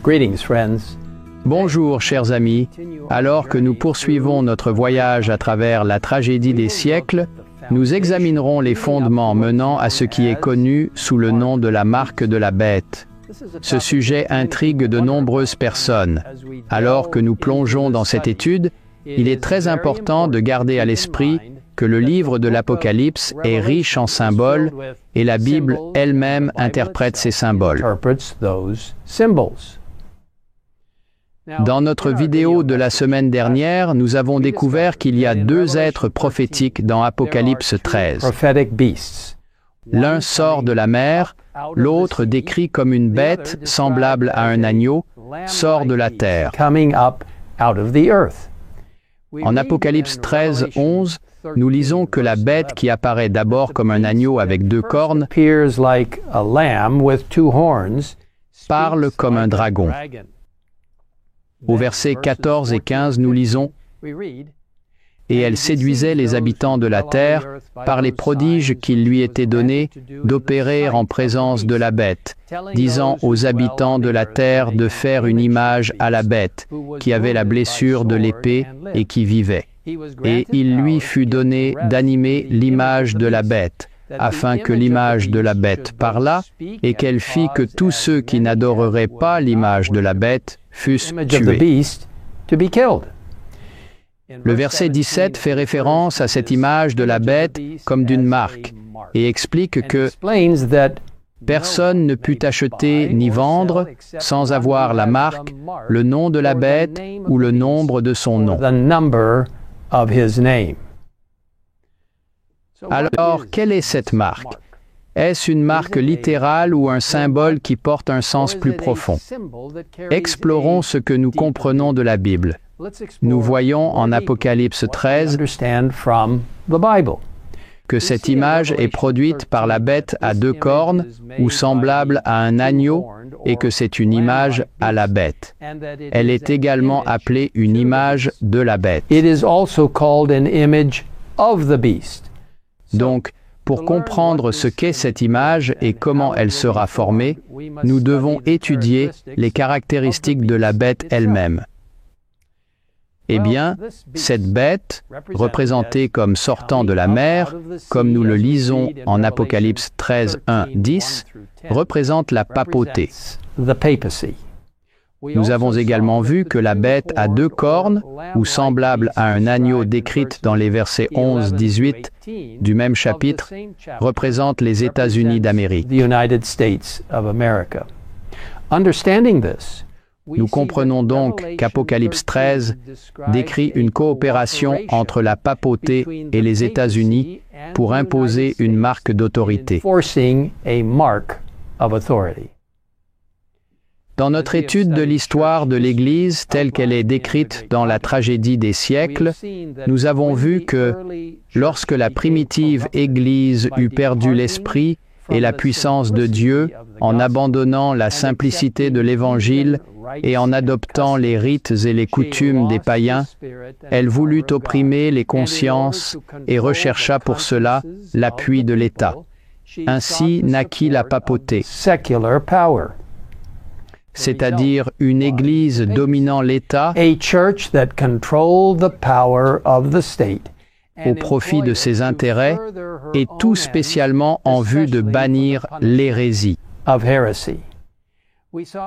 Greetings, friends. Bonjour, chers amis. Alors que nous poursuivons notre voyage à travers la tragédie des siècles, nous examinerons les fondements menant à ce qui est connu sous le nom de la marque de la bête. Ce sujet intrigue de nombreuses personnes. Alors que nous plongeons dans cette étude, il est très important de garder à l'esprit que le livre de l'Apocalypse est riche en symboles et la Bible elle-même interprète ces symboles. Dans notre vidéo de la semaine dernière, nous avons découvert qu'il y a deux êtres prophétiques dans Apocalypse 13. L'un sort de la mer, l'autre, décrit comme une bête semblable à un agneau, sort de la terre. En Apocalypse 13, 11, nous lisons que la bête qui apparaît d'abord comme un agneau avec deux cornes parle comme un dragon. Au verset 14 et 15, nous lisons « Et elle séduisait les habitants de la terre par les prodiges qu'il lui était donné d'opérer en présence de la bête, disant aux habitants de la terre de faire une image à la bête, qui avait la blessure de l'épée et qui vivait. Et il lui fut donné d'animer l'image de la bête, afin que l'image de la bête parlât, et qu'elle fit que tous ceux qui n'adoreraient pas l'image de la bête fussent tués. » Le verset 17 fait référence à cette image de la bête comme d'une marque et explique que personne ne put acheter ni vendre sans avoir la marque, le nom de la bête ou le nombre de son nom. Alors, quelle est cette marque? Est-ce une marque littérale ou un symbole qui porte un sens plus profond? Explorons ce que nous comprenons de la Bible. Nous voyons en Apocalypse 13 que cette image est produite par la bête à deux cornes ou semblable à un agneau et que c'est une image à la bête. Elle est également appelée une image de la bête. Donc, pour comprendre ce qu'est cette image et comment elle sera formée, nous devons étudier les caractéristiques de la bête elle-même. Eh bien, cette bête, représentée comme sortant de la mer, comme nous le lisons en Apocalypse 13, 1, 10, représente la papauté. Nous avons également vu que la bête à deux cornes, ou semblable à un agneau décrite dans les versets 11, 18 du même chapitre, représente les États-Unis d'Amérique. Nous comprenons donc qu'Apocalypse 13 décrit une coopération entre la papauté et les États-Unis pour imposer une marque d'autorité. Dans notre étude de l'histoire de l'Église telle qu'elle est décrite dans la tragédie des siècles, nous avons vu que lorsque la primitive Église eut perdu l'esprit et la puissance de Dieu en abandonnant la simplicité de l'Évangile et en adoptant les rites et les coutumes des païens, elle voulut opprimer les consciences et rechercha pour cela l'appui de l'État. Ainsi naquit la papauté, c'est-à-dire une Église dominant l'État au profit de ses intérêts et tout spécialement en vue de bannir l'hérésie.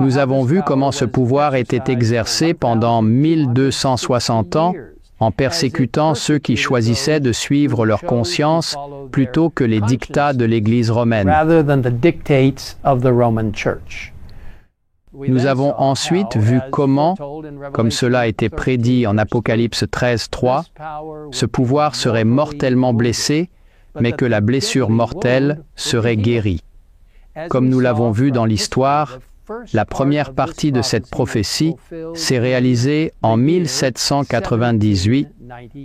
Nous avons vu comment ce pouvoir était exercé pendant 1260 ans en persécutant ceux qui choisissaient de suivre leur conscience plutôt que les dictats de l'Église romaine. Nous avons ensuite vu comment, comme cela a été prédit en Apocalypse 13, 3, ce pouvoir serait mortellement blessé, mais que la blessure mortelle serait guérie. Comme nous l'avons vu dans l'histoire, la première partie de cette prophétie s'est réalisée en 1798,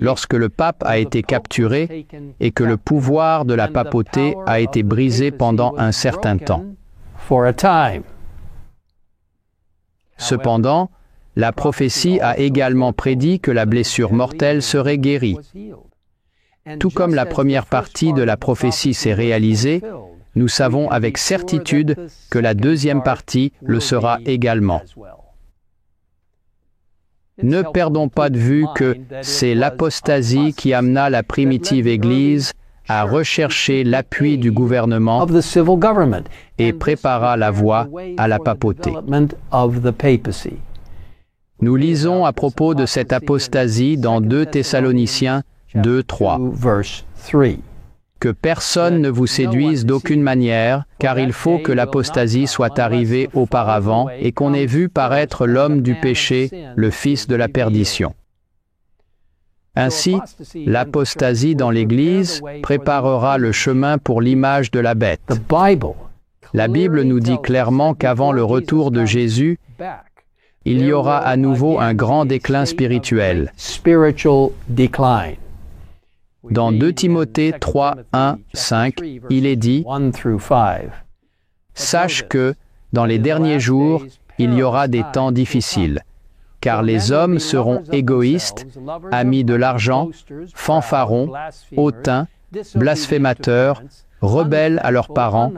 lorsque le pape a été capturé et que le pouvoir de la papauté a été brisé pendant un certain temps. Cependant, la prophétie a également prédit que la blessure mortelle serait guérie. Tout comme la première partie de la prophétie s'est réalisée, nous savons avec certitude que la deuxième partie le sera également. Ne perdons pas de vue que c'est l'apostasie qui amena la primitive Église à rechercher l'appui du gouvernement et prépara la voie à la papauté. Nous lisons à propos de cette apostasie dans 2 Thessaloniciens 2:3. Que personne ne vous séduise d'aucune manière, car il faut que l'apostasie soit arrivée auparavant et qu'on ait vu paraître l'homme du péché, le fils de la perdition. Ainsi, l'apostasie dans l'Église préparera le chemin pour l'image de la bête. La Bible nous dit clairement qu'avant le retour de Jésus, il y aura à nouveau un grand déclin spirituel. Dans 2 Timothée 3, 1, 5, il est dit « Sache que, dans les derniers jours, il y aura des temps difficiles, car les hommes seront égoïstes, amis de l'argent, fanfarons, hautains, blasphémateurs, rebelles à leurs parents,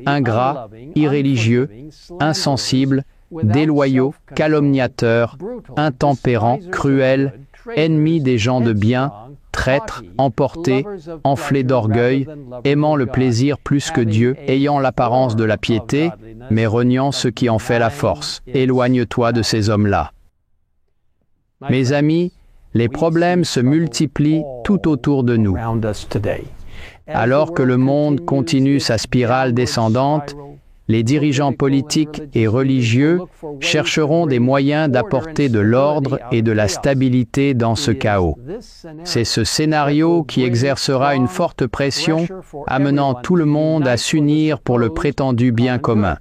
ingrats, irréligieux, insensibles, déloyaux, calomniateurs, intempérants, cruels, ennemis des gens de bien, traîtres, emportés, enflés d'orgueil, aimant le plaisir plus que Dieu, ayant l'apparence de la piété, mais reniant ce qui en fait la force. Éloigne-toi de ces hommes-là. » Mes amis, les problèmes se multiplient tout autour de nous. Alors que le monde continue sa spirale descendante, les dirigeants politiques et religieux chercheront des moyens d'apporter de l'ordre et de la stabilité dans ce chaos. C'est ce scénario qui exercera une forte pression, amenant tout le monde à s'unir pour le prétendu bien commun.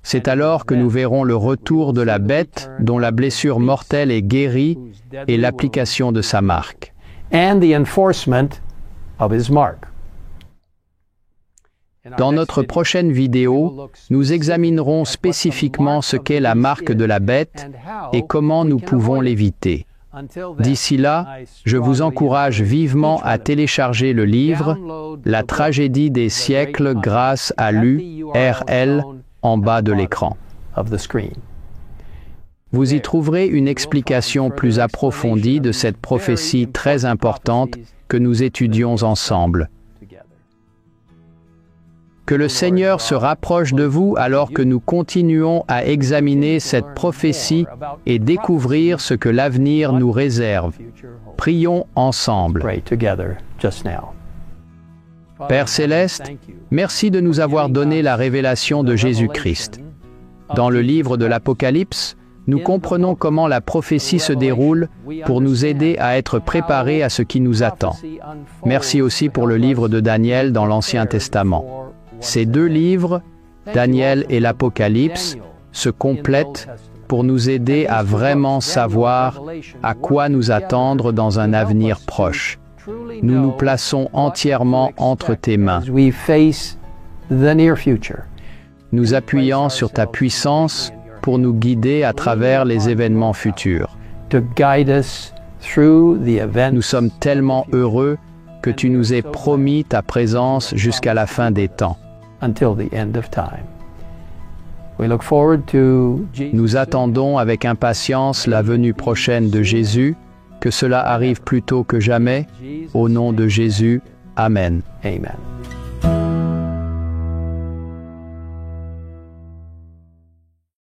C'est alors que nous verrons le retour de la bête dont la blessure mortelle est guérie et l'application de sa marque. Dans notre prochaine vidéo, nous examinerons spécifiquement ce qu'est la marque de la bête et comment nous pouvons l'éviter. D'ici là, je vous encourage vivement à télécharger le livre « La tragédie des siècles grâce à l'URL » en bas de l'écran. Vous y trouverez une explication plus approfondie de cette prophétie très importante que nous étudions ensemble. Que le Seigneur se rapproche de vous alors que nous continuons à examiner cette prophétie et découvrir ce que l'avenir nous réserve. Prions ensemble. Père Céleste, merci de nous avoir donné la révélation de Jésus-Christ. Dans le livre de l'Apocalypse, nous comprenons comment la prophétie se déroule pour nous aider à être préparés à ce qui nous attend. Merci aussi pour le livre de Daniel dans l'Ancien Testament. Ces 2 livres, Daniel et l'Apocalypse, se complètent pour nous aider à vraiment savoir à quoi nous attendre dans un avenir proche. Nous nous plaçons entièrement entre tes mains. Nous appuyons sur ta puissance pour nous guider à travers les événements futurs. Nous sommes tellement heureux que tu nous aies promis ta présence jusqu'à la fin des temps. Nous attendons avec impatience la venue prochaine de Jésus, que cela arrive plus tôt que jamais. Au nom de Jésus, Amen. Amen.